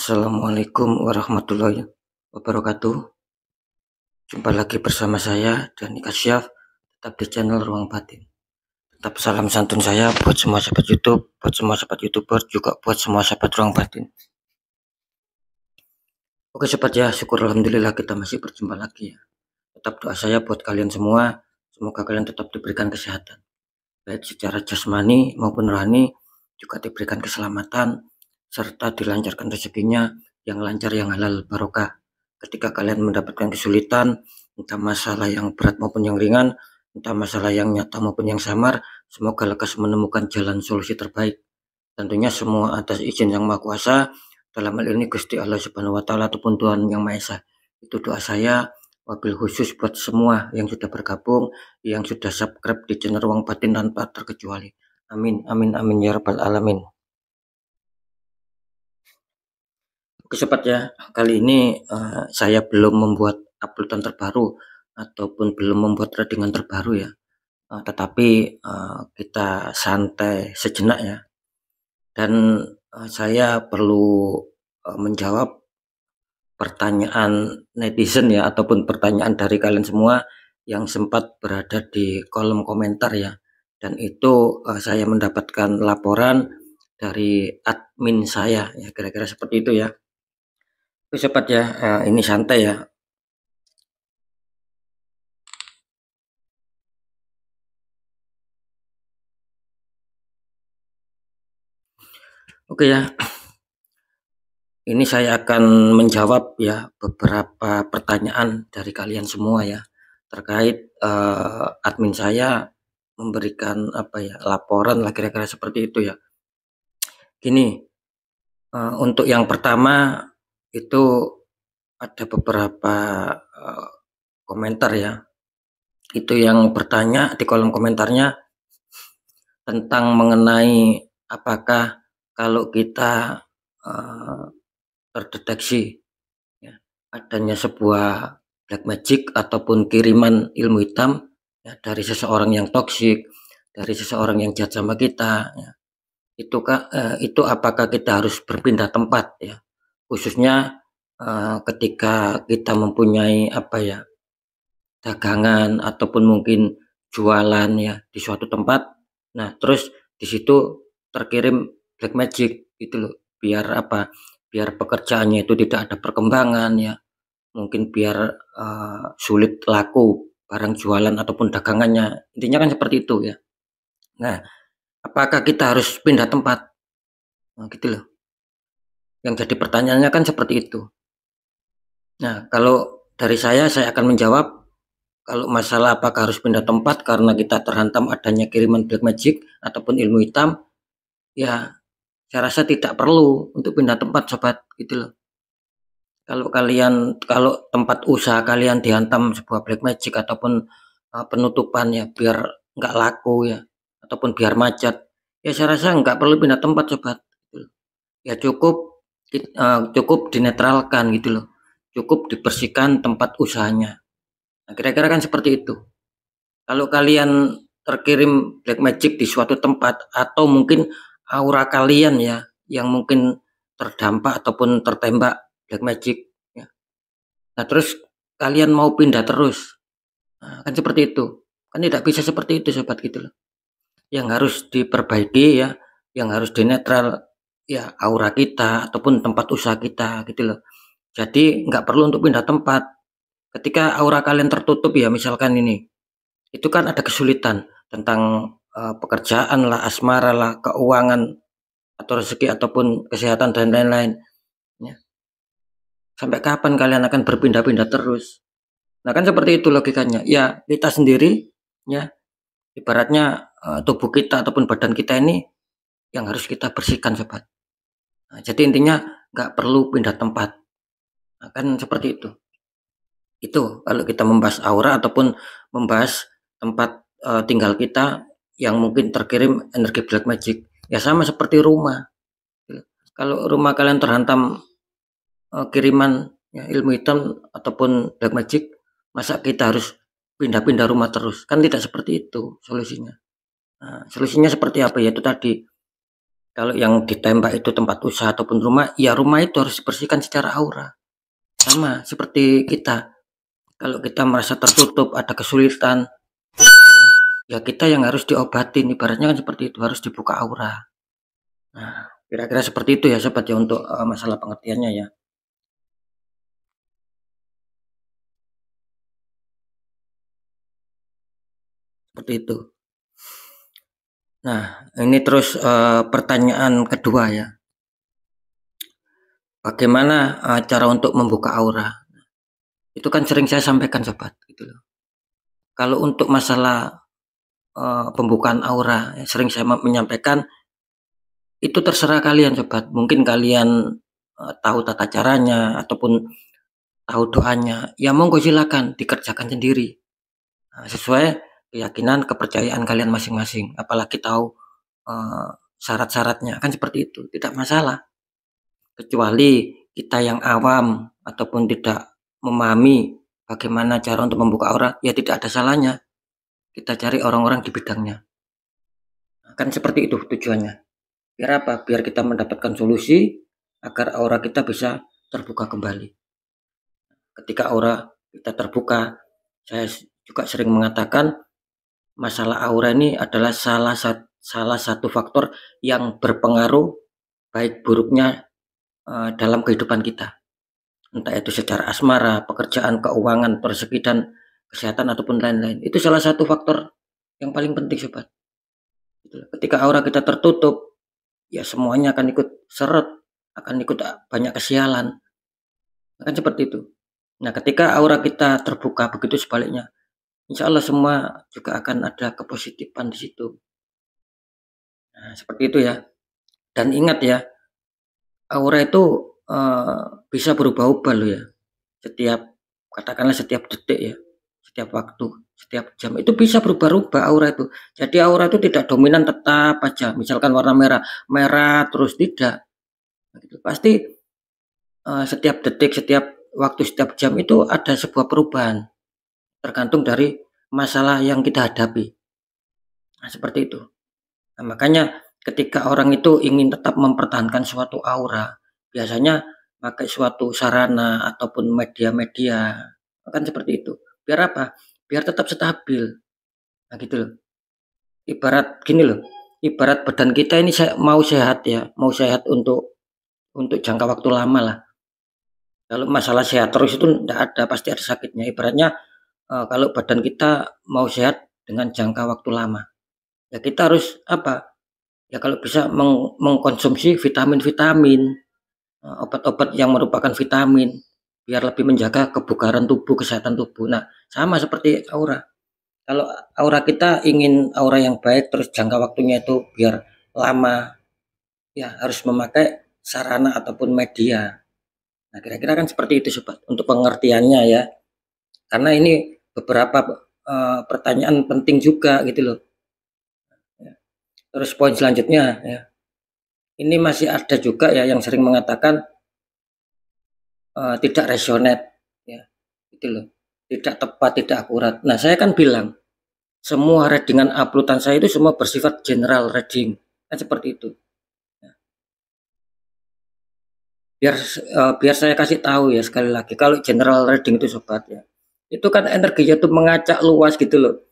Assalamualaikum warahmatullahi wabarakatuh. Jumpa lagi bersama saya Dani Kasyaf, tetap di channel Ruang Batin. Tetap salam santun saya buat semua sahabat YouTube, buat semua sahabat YouTuber, juga buat semua sahabat Ruang Batin. Oke sobat ya, syukur alhamdulillah kita masih berjumpa lagi ya. Tetap doa saya buat kalian semua, semoga kalian tetap diberikan kesehatan, baik secara jasmani maupun rohani, juga diberikan keselamatan, serta dilancarkan rezekinya yang lancar, yang halal barokah. Ketika kalian mendapatkan kesulitan, entah masalah yang berat maupun yang ringan, entah masalah yang nyata maupun yang samar, semoga lekas menemukan jalan solusi terbaik. Tentunya semua atas izin Yang Maha Kuasa, dalam hal ini Gusti Allah Subhanahu wa Ta'ala ataupun Tuhan Yang Maha Esa. Itu doa saya, wabil khusus buat semua yang sudah bergabung, yang sudah subscribe di channel Ruang Batin tanpa terkecuali. Amin, amin, amin ya rabbal alamin. Oke sobat ya, kali ini saya belum membuat uploadan terbaru ataupun belum membuat threadingan terbaru ya, tetapi kita santai sejenak ya, dan saya perlu menjawab pertanyaan netizen ya, ataupun pertanyaan dari kalian semua yang sempat berada di kolom komentar ya, dan itu saya mendapatkan laporan dari admin saya ya, kira-kira seperti itu ya. Oke sobat ya, ini santai ya. Oke ya, ini saya akan menjawab ya beberapa pertanyaan dari kalian semua ya, terkait admin saya memberikan apa ya, laporan lah kira-kira seperti itu ya. Gini, untuk yang pertama itu ada beberapa komentar ya, itu yang bertanya di kolom komentarnya tentang mengenai apakah kalau kita terdeteksi ya, adanya sebuah black magic ataupun kiriman ilmu hitam ya, dari seseorang yang toksik, dari seseorang yang jahat sama kita ya, itu apakah kita harus berpindah tempat ya, khususnya ketika kita mempunyai apa ya, dagangan ataupun mungkin jualan ya di suatu tempat. Nah, terus di situ terkirim black magic gitu loh. Biar apa? Biar pekerjaannya itu tidak ada perkembangan ya. Mungkin biar sulit laku barang jualan ataupun dagangannya. Intinya kan seperti itu ya. Nah, apakah kita harus pindah tempat? Nah, gitu loh. Yang jadi pertanyaannya kan seperti itu. Nah, kalau dari saya akan menjawab, kalau masalah apakah harus pindah tempat karena kita terhantam adanya kiriman black magic ataupun ilmu hitam, ya saya rasa tidak perlu untuk pindah tempat sobat, gitu loh. Kalau tempat usaha kalian dihantam sebuah black magic ataupun penutupan ya, biar nggak laku ya, ataupun biar macet, ya saya rasa nggak perlu pindah tempat sobat, gitu loh. Ya cukup dinetralkan gitu loh, cukup dibersihkan tempat usahanya. Nah, kira-kira kan seperti itu. Kalau kalian terkirim black magic di suatu tempat, atau mungkin aura kalian ya yang mungkin terdampak ataupun tertembak black magic ya. Nah, terus kalian mau pindah terus. Nah, kan seperti itu. Kan tidak bisa seperti itu sobat, gitu loh. Yang harus diperbaiki ya, yang harus dinetral ya aura kita ataupun tempat usaha kita, gitu loh. Jadi nggak perlu untuk pindah tempat. Ketika aura kalian tertutup ya, misalkan ini, itu kan ada kesulitan tentang pekerjaan lah, asmara lah, keuangan atau rezeki ataupun kesehatan dan lain-lain ya. Sampai kapan kalian akan berpindah-pindah terus? Nah, kan seperti itu logikanya ya. Kita sendiri ya, ibaratnya tubuh kita ataupun badan kita ini yang harus kita bersihkan sobat. Nah, jadi intinya nggak perlu pindah tempat. Nah, kan seperti itu. Itu kalau kita membahas aura ataupun membahas tempat tinggal kita yang mungkin terkirim energi black magic. Ya sama seperti rumah. Kalau rumah kalian terhantam kiriman ya, ilmu hitam ataupun black magic, masa kita harus pindah-pindah rumah terus? Kan tidak seperti itu solusinya. Nah, solusinya seperti apa? Yaitu tadi, Kalau yang ditembak itu tempat usaha ataupun rumah, ya rumah itu harus dibersihkan secara aura. Sama seperti kita, kalau kita merasa tertutup, ada kesulitan, ya kita yang harus diobatin, ibaratnya kan seperti itu, harus dibuka aura. Nah, kira-kira seperti itu ya sobat ya untuk masalah pengertiannya ya. Seperti itu. Nah, ini terus pertanyaan kedua ya. Bagaimana cara untuk membuka aura? Itu kan sering saya sampaikan sobat gitu loh. Kalau untuk masalah pembukaan aura, sering saya menyampaikan itu terserah kalian sobat. Mungkin kalian tahu tata caranya ataupun tahu doanya, ya monggo silakan dikerjakan sendiri. Sesuai keyakinan, kepercayaan kalian masing-masing. Apalagi tahu syarat-syaratnya, kan seperti itu, tidak masalah. Kecuali kita yang awam ataupun tidak memahami bagaimana cara untuk membuka aura, ya tidak ada salahnya kita cari orang-orang di bidangnya. Kan seperti itu tujuannya. Biar apa? Biar kita mendapatkan solusi agar aura kita bisa terbuka kembali. Ketika aura kita terbuka, saya juga sering mengatakan masalah aura ini adalah salah satu faktor yang berpengaruh baik buruknya dalam kehidupan kita. Entah itu secara asmara, pekerjaan, keuangan, persegi, dan kesehatan ataupun lain-lain. Itu salah satu faktor yang paling penting sobat. Ketika aura kita tertutup, ya semuanya akan ikut seret, akan ikut banyak kesialan. Kan seperti itu. Nah, ketika aura kita terbuka, begitu sebaliknya, insya Allah semua juga akan ada kepositifan di situ. Nah, seperti itu ya. Dan ingat ya, aura itu bisa berubah-ubah loh ya. Katakanlah setiap detik ya, setiap waktu, setiap jam itu bisa berubah-ubah aura itu. Jadi aura itu tidak dominan tetap aja. Misalkan warna merah, merah terus tidak. Gitu. Pasti setiap detik, setiap waktu, setiap jam itu ada sebuah perubahan. Tergantung dari masalah yang kita hadapi. Nah, seperti itu. Nah, makanya ketika orang itu ingin tetap mempertahankan suatu aura, biasanya pakai suatu sarana ataupun media-media. Kan seperti itu. Biar apa? Biar tetap stabil. Nah, gitu loh. Ibarat gini loh. Ibarat badan kita ini mau sehat ya, mau sehat untuk jangka waktu lama lah. Kalau masalah sehat terus itu tidak ada, pasti ada sakitnya. Ibaratnya kalau badan kita mau sehat dengan jangka waktu lama, ya kita harus apa? Ya kalau bisa mengkonsumsi vitamin-vitamin, obat-obat yang merupakan vitamin, biar lebih menjaga kebugaran tubuh, kesehatan tubuh. Nah, sama seperti aura. Kalau aura kita ingin aura yang baik, terus jangka waktunya itu biar lama, ya harus memakai sarana ataupun media. Nah, kira-kira kan seperti itu sobat, untuk pengertiannya ya. Karena ini beberapa pertanyaan penting juga gitu loh. Terus poin selanjutnya ya. Ini masih ada juga ya yang sering mengatakan tidak resonate ya. Gitu loh. Tidak tepat, tidak akurat. Nah, saya kan bilang semua readingan uploadan saya itu semua bersifat general reading. Kan seperti itu. Biar saya kasih tahu ya sekali lagi, kalau general reading itu sobat ya, itu kan energinya tuh mengacak luas gitu loh,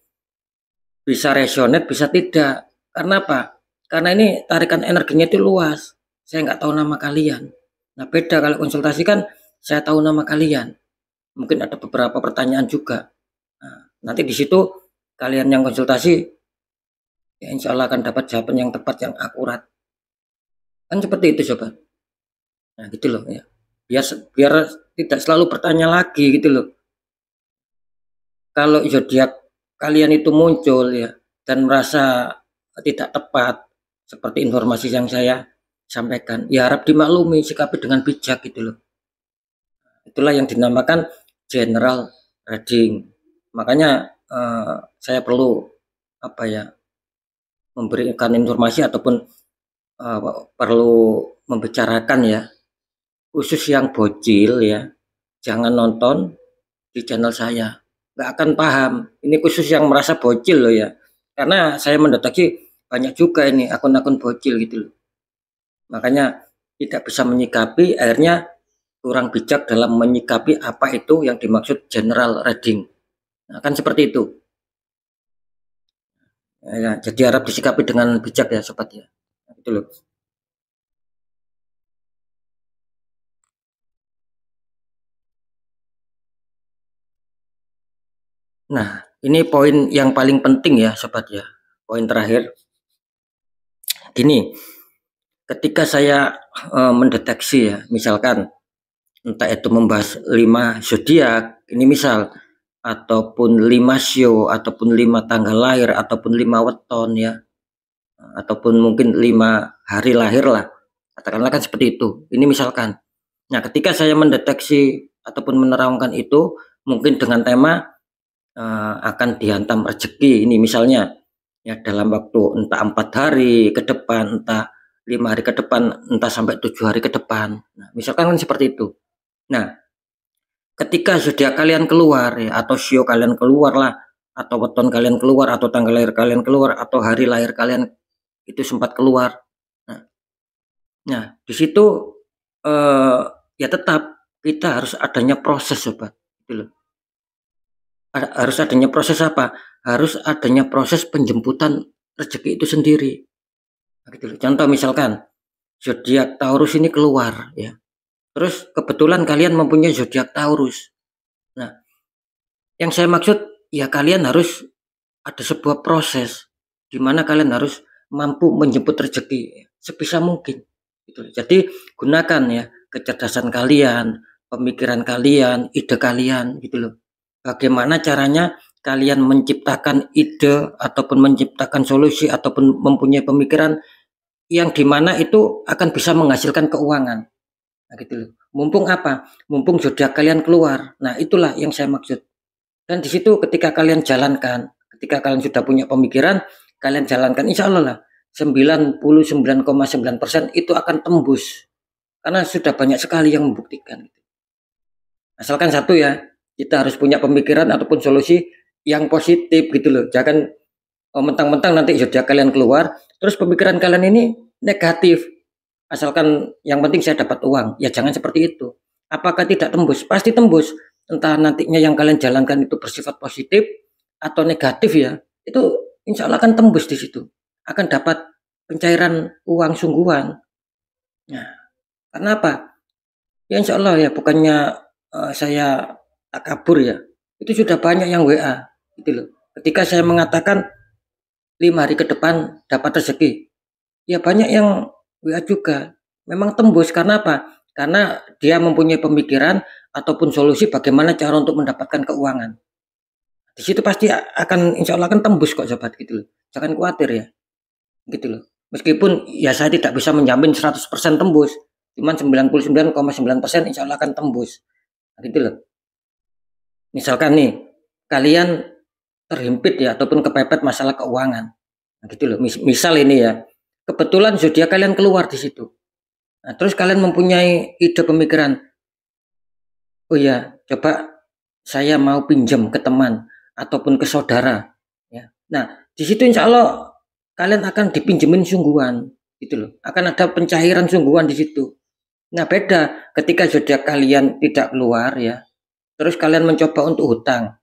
bisa resonate bisa tidak. Karena apa? Karena ini tarikan energinya itu luas. Saya nggak tahu nama kalian. Nah, beda kalau konsultasi kan saya tahu nama kalian, mungkin ada beberapa pertanyaan juga. Nah, nanti di situ kalian yang konsultasi ya insya Allah akan dapat jawaban yang tepat, yang akurat. Kan seperti itu sobat. Nah, gitu loh ya. Biar tidak selalu bertanya lagi gitu loh. Kalau zodiak kalian itu muncul ya dan merasa tidak tepat seperti informasi yang saya sampaikan, ya harap dimaklumi, sikapi dengan bijak gitu loh. Itulah yang dinamakan general reading. Makanya saya perlu apa ya, memberikan informasi ataupun perlu membicarakan ya, khusus yang bocil ya, jangan nonton di channel saya, nggak akan paham. Ini khusus yang merasa bocil loh ya, karena saya mendeteksi banyak juga ini akun-akun bocil gitu loh. Makanya tidak bisa menyikapi, akhirnya kurang bijak dalam menyikapi apa itu yang dimaksud general reading. Nah, kan seperti itu. Ya, jadi harap disikapi dengan bijak ya sobat ya. Itu loh. Nah, ini poin yang paling penting ya sobat ya. Poin terakhir. Gini, ketika saya mendeteksi ya, misalkan entah itu membahas 5 zodiak, ini misal, ataupun 5 show, ataupun 5 tanggal lahir, ataupun 5 weton ya, ataupun mungkin 5 hari lahir lah, katakanlah kan seperti itu, ini misalkan. Nah, ketika saya mendeteksi ataupun menerangkan itu, mungkin dengan tema akan dihantam rezeki, ini misalnya ya dalam waktu entah 4 hari ke depan, entah 5 hari ke depan, entah sampai 7 hari ke depan. Nah, misalkan kan seperti itu. Nah, ketika zodiak kalian keluar ya, atau sio kalian keluar lah, atau weton kalian keluar, atau tanggal lahir kalian keluar, atau hari lahir kalian itu sempat keluar. Nah, di situ ya tetap kita harus adanya proses sobat, gitu loh. Harus adanya proses apa? Harus adanya proses penjemputan rezeki itu sendiri. Nah, gitu loh. Contoh misalkan zodiak Taurus ini keluar ya. Terus kebetulan kalian mempunyai zodiak Taurus. Nah, yang saya maksud ya kalian harus ada sebuah proses di mana kalian harus mampu menjemput rezeki sebisa mungkin. Gitu. Jadi gunakan ya kecerdasan kalian, pemikiran kalian, ide kalian gitu loh. Bagaimana caranya kalian menciptakan ide ataupun menciptakan solusi ataupun mempunyai pemikiran yang dimana itu akan bisa menghasilkan keuangan. Nah, gitu loh. Mumpung apa? Mumpung zodiak kalian keluar. Nah, itulah yang saya maksud. Dan di situ ketika kalian jalankan, ketika kalian sudah punya pemikiran, kalian jalankan, insya Allah lah 99,9% itu akan tembus. Karena sudah banyak sekali yang membuktikan. Asalkan satu ya, kita harus punya pemikiran ataupun solusi yang positif gitu loh. Jangan mentang-mentang nanti zodiak kalian keluar, terus pemikiran kalian ini negatif. Asalkan yang penting saya dapat uang, ya jangan seperti itu. Apakah tidak tembus? Pasti tembus. Entah nantinya yang kalian jalankan itu bersifat positif atau negatif ya, itu insya Allah akan tembus di situ. Akan dapat pencairan uang sungguhan. Nah, karena apa? Ya insya Allah ya, bukannya saya takabur ya. Itu sudah banyak yang WA, gitu loh. Ketika saya mengatakan 5 hari ke depan dapat rezeki, ya banyak yang WA juga. Memang tembus karena apa? Karena dia mempunyai pemikiran ataupun solusi bagaimana cara untuk mendapatkan keuangan. Di situ pasti akan insya Allah akan tembus kok sobat gitu loh. Jangan khawatir ya. Gitu loh. Meskipun ya saya tidak bisa menjamin 100% tembus. Cuman 99,9% insya Allah akan tembus. Gitu loh. Misalkan nih, kalian terhimpit ya ataupun kepepet masalah keuangan. Gitu loh. Misal ini ya. Kebetulan zodiak kalian keluar di situ. Nah, terus kalian mempunyai ide pemikiran, oh ya, coba saya mau pinjam ke teman ataupun ke saudara. Ya. Nah, di situ insya Allah kalian akan dipinjemin sungguhan, gitu loh. Akan ada pencairan sungguhan di situ. Nah, beda ketika zodiak kalian tidak keluar ya, terus kalian mencoba untuk hutang,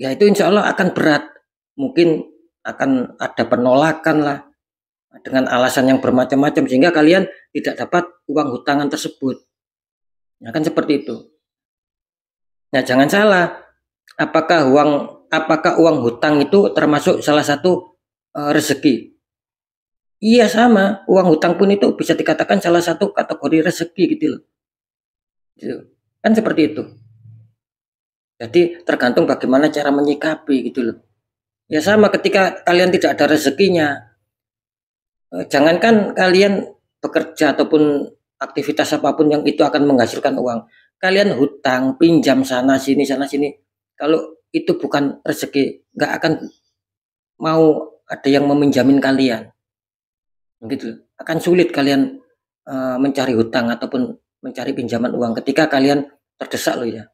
ya itu insya Allah akan berat. Mungkin akan ada penolakan lah dengan alasan yang bermacam-macam sehingga kalian tidak dapat uang hutangan tersebut. Ya kan seperti itu. Nah, jangan salah. Apakah uang hutang itu termasuk salah satu rezeki? Iya sama, uang hutang pun itu bisa dikatakan salah satu kategori rezeki gitu loh. Gitu. Kan seperti itu. Jadi tergantung bagaimana cara menyikapi gitu loh. Ya sama ketika kalian tidak ada rezekinya, jangankan kalian bekerja ataupun aktivitas apapun yang itu akan menghasilkan uang. Kalian hutang, pinjam sana sini. Kalau itu bukan rezeki, nggak akan mau ada yang meminjamin kalian. Gitu. Akan sulit kalian mencari hutang ataupun mencari pinjaman uang ketika kalian terdesak loh ya.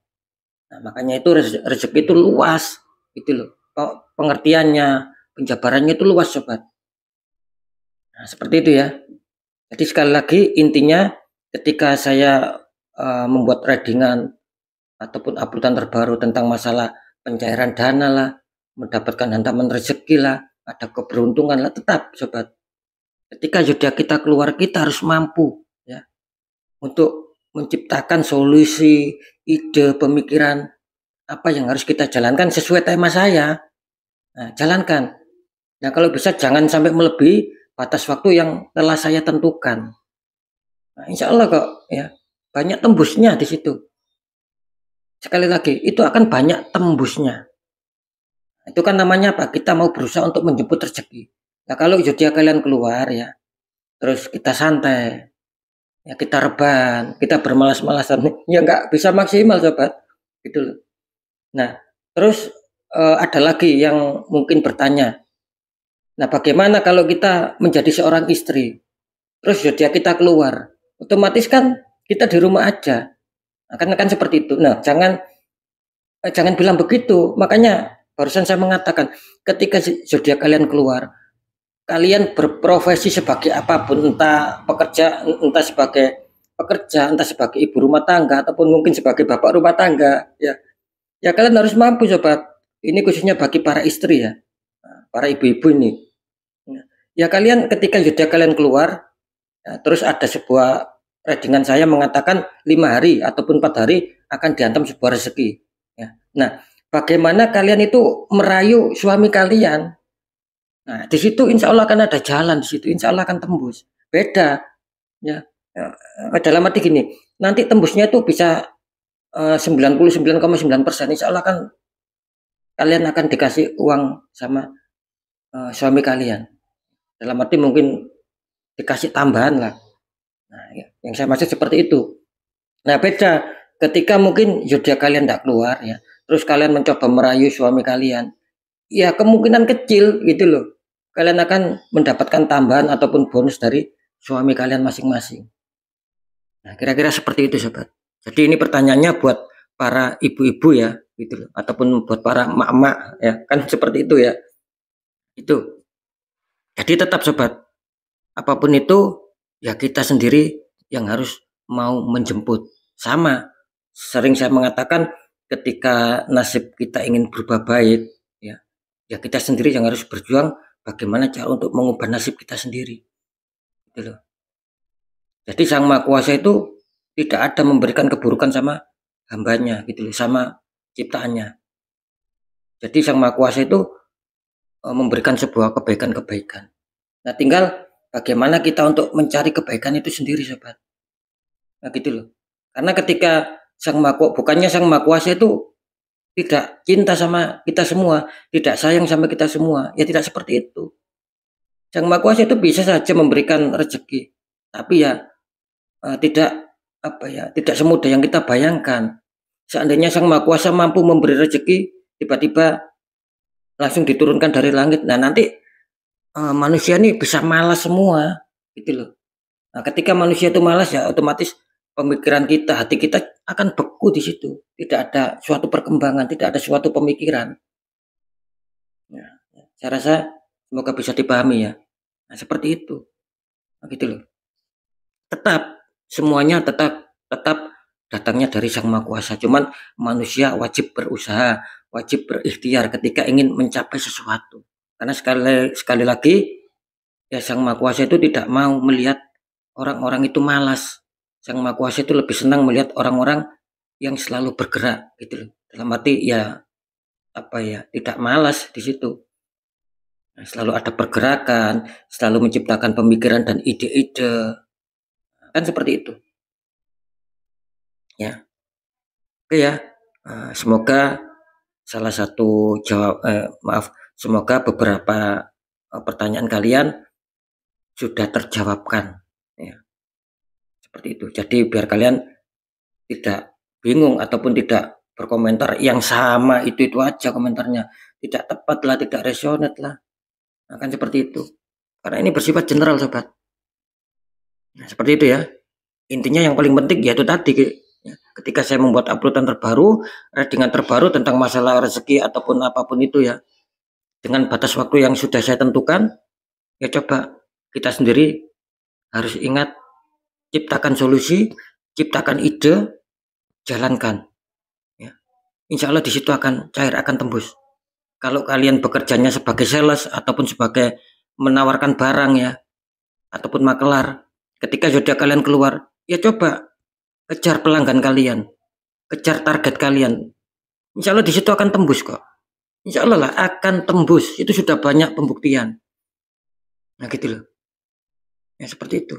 Nah, makanya itu rezeki itu luas, gitu loh. Pengertiannya, penjabarannya itu luas sobat. Nah, seperti itu ya. Jadi sekali lagi intinya ketika saya membuat readingan ataupun uploadan terbaru tentang masalah pencairan dana lah, mendapatkan hantaman rezeki lah, ada keberuntungan lah, tetap sobat. Ketika zodiak kita keluar, kita harus mampu ya untuk menciptakan solusi, ide, pemikiran apa yang harus kita jalankan sesuai tema saya. Nah, jalankan. Nah, kalau bisa jangan sampai melebihi batas waktu yang telah saya tentukan. Nah, insya Allah kok ya banyak tembusnya di situ. Sekali lagi, itu akan banyak tembusnya. Itu kan namanya apa? Kita mau berusaha untuk menjemput rezeki. Nah, kalau zodiak kalian keluar ya, terus kita santai, ya kita rebahan, kita bermalas-malasan, ya nggak bisa maksimal sobat, gitu loh. Nah, terus ada lagi yang mungkin bertanya, nah bagaimana kalau kita menjadi seorang istri, terus zodiak kita keluar, otomatis kan kita di rumah aja, akan seperti itu. Nah, jangan bilang begitu. Makanya barusan saya mengatakan, ketika zodiak kalian keluar, kalian berprofesi sebagai apapun, entah pekerja, entah sebagai pekerja, entah sebagai ibu rumah tangga, ataupun mungkin sebagai bapak rumah tangga, ya, ya kalian harus mampu, sobat. Ini khususnya bagi para istri ya, para ibu-ibu ini. Ya kalian ketika zodiak kalian keluar, ya, terus ada sebuah readingan saya mengatakan 5 hari ataupun 4 hari akan dihantam sebuah rezeki. Ya. Nah, bagaimana kalian itu merayu suami kalian? Nah, di situ insya Allah akan ada jalan di situ, insya Allah akan tembus. Beda, ya. Dalam arti gini, nanti tembusnya itu bisa 99,9%. Insya Allah kan kalian akan dikasih uang sama suami kalian. Dalam arti mungkin dikasih tambahan lah. Nah, ya, yang saya maksud seperti itu. Nah, beda ketika mungkin zodiak kalian tidak keluar ya, terus kalian mencoba merayu suami kalian, ya kemungkinan kecil gitu loh, kalian akan mendapatkan tambahan ataupun bonus dari suami kalian masing-masing. Nah, kira-kira seperti itu sobat. Jadi ini pertanyaannya buat para ibu-ibu ya, gitu loh, ataupun buat para emak-emak ya, kan seperti itu ya. Itu. Jadi tetap sobat, apapun itu ya kita sendiri yang harus mau menjemput. Sama, sering saya mengatakan ketika nasib kita ingin berubah baik ya, ya kita sendiri yang harus berjuang bagaimana cara untuk mengubah nasib kita sendiri. Gitu loh. Jadi Sang Maha Kuasa itu tidak ada memberikan keburukan sama hambanya gitu loh, sama ciptaannya. Jadi Sang Maha Kuasa itu memberikan sebuah kebaikan-kebaikan. Nah, tinggal bagaimana kita untuk mencari kebaikan itu sendiri, sobat. Nah, gitu loh. Karena ketika bukannya Sang Maha Kuasa itu tidak cinta sama kita semua, tidak sayang sama kita semua, ya tidak seperti itu. Sang Maha Kuasa itu bisa saja memberikan rezeki, tapi ya tidak tidak semudah yang kita bayangkan. Seandainya Sang Maha Kuasa mampu memberi rezeki, tiba-tiba langsung diturunkan dari langit. Nah, nanti manusia ini bisa malas semua, gitu loh. Nah, ketika manusia itu malas ya otomatis pemikiran kita, hati kita akan beku di situ. Tidak ada suatu perkembangan, tidak ada suatu pemikiran. Ya, saya rasa semoga bisa dipahami ya. Nah, seperti itu. Nah, gitu loh. Tetap semuanya tetap datangnya dari Sang Maha Kuasa. Cuman manusia wajib berusaha, wajib berikhtiar ketika ingin mencapai sesuatu. Karena sekali lagi ya Sang Maha Kuasa itu tidak mau melihat orang-orang itu malas. Sang Maha Kuasa itu lebih senang melihat orang-orang yang selalu bergerak gitu loh. Dalam arti ya tidak malas di situ. Nah, selalu ada pergerakan, selalu menciptakan pemikiran dan ide-ide. Kan seperti itu. Ya. Oke ya. Semoga salah satu semoga beberapa pertanyaan kalian sudah terjawabkan ya. Seperti itu. Jadi biar kalian tidak bingung ataupun tidak berkomentar yang sama itu aja komentarnya, tidak tepat lah, tidak resonate lah. Nah, kan seperti itu. Karena ini bersifat general sobat. Nah, seperti itu ya. Intinya yang paling penting yaitu tadi ya, ketika saya membuat uploadan terbaru, readingan terbaru tentang masalah rezeki ataupun apapun itu ya, dengan batas waktu yang sudah saya tentukan, ya coba kita sendiri Harus ingat, ciptakan solusi, ciptakan ide, jalankan, ya. Insya Allah di situ akan cair, akan tembus. Kalau kalian bekerjanya sebagai sales ataupun sebagai menawarkan barang ya, ataupun makelar, ketika zodiak kalian keluar, ya coba kejar pelanggan kalian, kejar target kalian. Insya Allah di situ akan tembus kok. Insya Allah lah akan tembus. Itu sudah banyak pembuktian. Nah gitu loh. Ya seperti itu.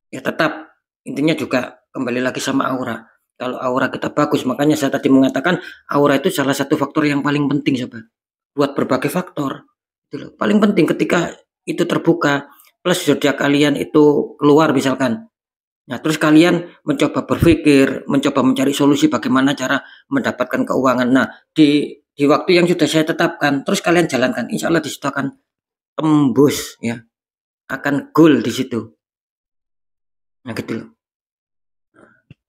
Ya tetap intinya juga kembali lagi sama aura. Kalau aura kita bagus, makanya saya tadi mengatakan aura itu salah satu faktor yang paling penting sobat. Buat berbagai faktor. Itu loh. Paling penting ketika itu terbuka, plus zodiak kalian itu keluar misalkan. Nah, terus kalian mencoba berpikir, mencoba mencari solusi bagaimana cara mendapatkan keuangan. Nah, di waktu yang sudah saya tetapkan, terus kalian jalankan, insya Allah di situ akan tembus ya, akan goal di situ. Nah, gitu loh.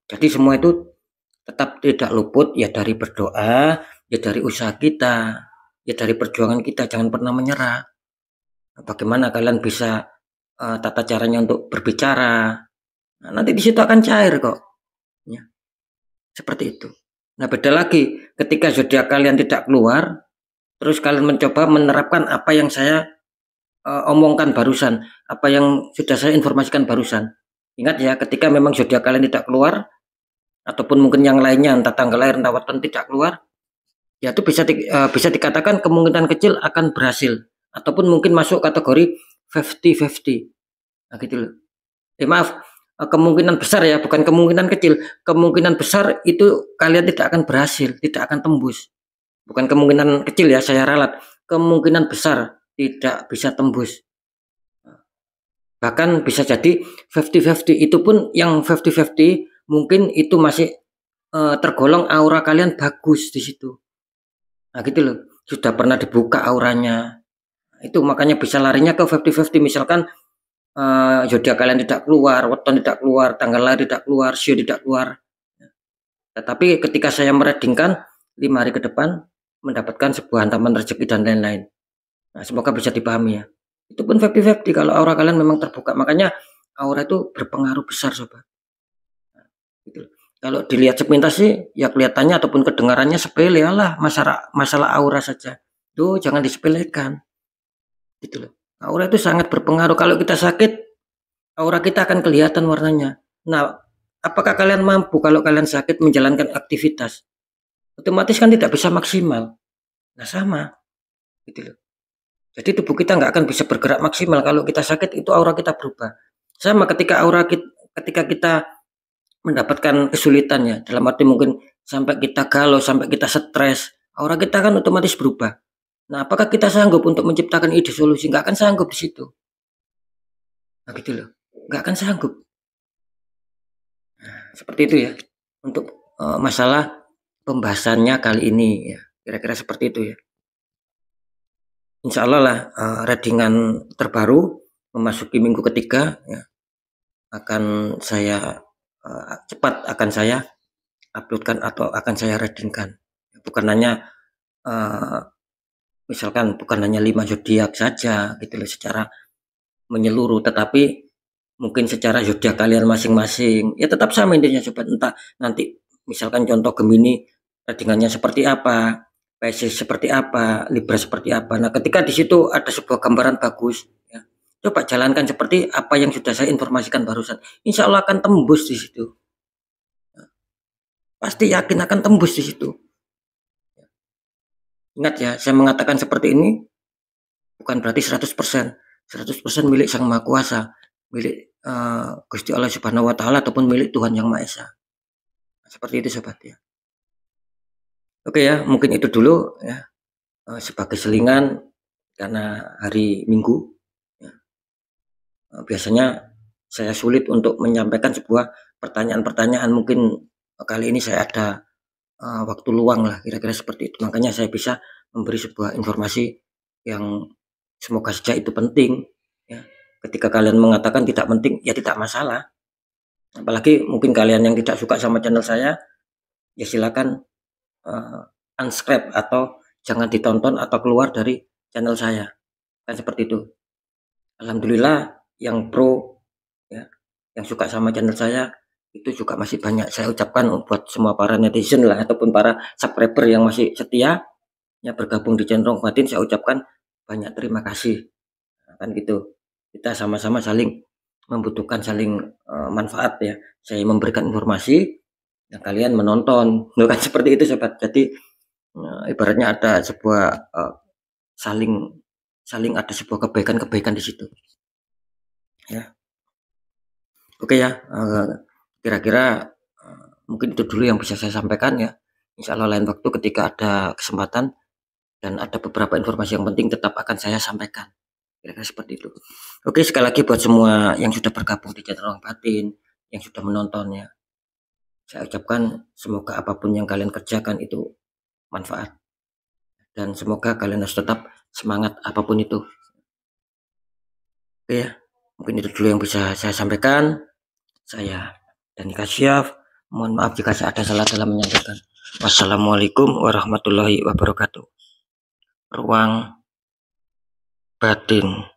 Jadi semua itu tetap tidak luput ya dari berdoa, ya dari usaha kita, ya dari perjuangan kita. Jangan pernah menyerah. Bagaimana kalian bisa tata caranya untuk berbicara. Nah, nanti di situ akan cair kok. Ya, seperti itu. Nah, beda lagi ketika zodiak kalian tidak keluar, terus kalian mencoba menerapkan apa yang saya omongkan barusan, apa yang sudah saya informasikan barusan. Ingat ya, ketika memang zodiak kalian tidak keluar, ataupun mungkin yang lainnya, entah tanggal lahir, entah waktu tidak keluar, ya itu bisa dikatakan kemungkinan kecil akan berhasil, ataupun mungkin masuk kategori 50-50. Nah, gitu loh. Maaf, kemungkinan besar ya, bukan kemungkinan kecil. Kemungkinan besar itu kalian tidak akan berhasil, tidak akan tembus. Bukan kemungkinan kecil ya, saya ralat. Kemungkinan besar tidak bisa tembus. Bahkan bisa jadi 50-50. Itu pun yang 50-50 mungkin itu masih tergolong aura kalian bagus di situ. Nah gitu loh, sudah pernah dibuka auranya. Itu makanya bisa larinya ke 50-50. Misalkan zodiak kalian tidak keluar, weton tidak keluar, tanggal lahir tidak keluar, sio tidak keluar. Tetapi ketika saya mereadingkan 5 hari ke depan mendapatkan sebuah hantaman rezeki dan lain-lain. Nah, semoga bisa dipahami ya. Itu pun 50-50 kalau aura kalian memang terbuka. Makanya aura itu berpengaruh besar sobat. Nah, gitu. Kalau dilihat sepintas sih ya kelihatannya ataupun kedengarannya sepele, lah masalah aura saja. Tuh jangan disepelekan. Gitu loh. Aura itu sangat berpengaruh. Kalau kita sakit, aura kita akan kelihatan warnanya. Nah, apakah kalian mampu kalau kalian sakit menjalankan aktivitas? Otomatis kan tidak bisa maksimal. Nah sama, gitu loh. Jadi tubuh kita nggak akan bisa bergerak maksimal kalau kita sakit, itu aura kita berubah. Sama ketika ketika kita mendapatkan kesulitan ya, dalam arti mungkin sampai kita galau, sampai kita stres, aura kita kan otomatis berubah. Nah, apakah kita sanggup untuk menciptakan ide solusi? Nggak akan sanggup di situ. Nah, gitu loh. Nggak akan sanggup. Nah, seperti itu ya. Untuk masalah pembahasannya kali ini ya. Kira-kira seperti itu ya. Insya Allah lah readingan terbaru memasuki minggu ketiga ya, akan saya cepat akan saya uploadkan atau akan saya readingkan. Bukan hanya misalkan bukan hanya 5 zodiak saja gitu loh secara menyeluruh, tetapi mungkin secara zodiak kalian masing-masing ya tetap sama intinya sobat. Entah nanti misalkan contoh Gemini readingannya seperti apa, Pisces seperti apa, Libra seperti apa. Nah, ketika di situ ada sebuah gambaran bagus, ya, coba jalankan seperti apa yang sudah saya informasikan barusan. Insya Allah akan tembus di situ. Pasti yakin akan tembus di situ. Ingat ya, saya mengatakan seperti ini bukan berarti 100%. 100% milik Sang Maha Kuasa, milik Gusti Allah Subhanahu wa taala ataupun milik Tuhan Yang Maha Esa. Seperti itu sobat ya. Oke ya, mungkin itu dulu ya. Sebagai selingan karena hari Minggu ya, biasanya saya sulit untuk menyampaikan sebuah pertanyaan-pertanyaan. Mungkin kali ini saya ada waktu luang lah, kira-kira seperti itu. Makanya saya bisa memberi sebuah informasi yang semoga saja itu penting ya. Ketika kalian mengatakan tidak penting, ya tidak masalah. Apalagi mungkin kalian yang tidak suka sama channel saya, ya silakan unsubscribe atau jangan ditonton atau keluar dari channel saya. Kan seperti itu. Alhamdulillah yang pro ya, yang suka sama channel saya itu juga masih banyak. Saya ucapkan buat semua para netizen lah ataupun para subscriber yang masih setia ya bergabung di channel Rong Batin, saya ucapkan banyak terima kasih. Nah, kan gitu. Kita sama-sama saling membutuhkan, saling manfaat ya. Saya memberikan informasi, yang kalian menonton. Kan seperti itu sobat. Jadi ibaratnya ada sebuah saling saling ada sebuah kebaikan-kebaikan di situ. Ya. Oke ya, kira-kira mungkin itu dulu yang bisa saya sampaikan ya. Insya Allah lain waktu ketika ada kesempatan dan ada beberapa informasi yang penting tetap akan saya sampaikan. Kira-kira seperti itu. Oke, sekali lagi buat semua yang sudah bergabung di channel Rong Batin, yang sudah menontonnya, saya ucapkan semoga apapun yang kalian kerjakan itu manfaat. Dan semoga kalian harus tetap semangat apapun itu. Oke ya, mungkin itu dulu yang bisa saya sampaikan. Saya Dani Kasyaf, mohon maaf jika saya ada salah dalam menyampaikan. Wassalamualaikum warahmatullahi wabarakatuh. Ruang Batin.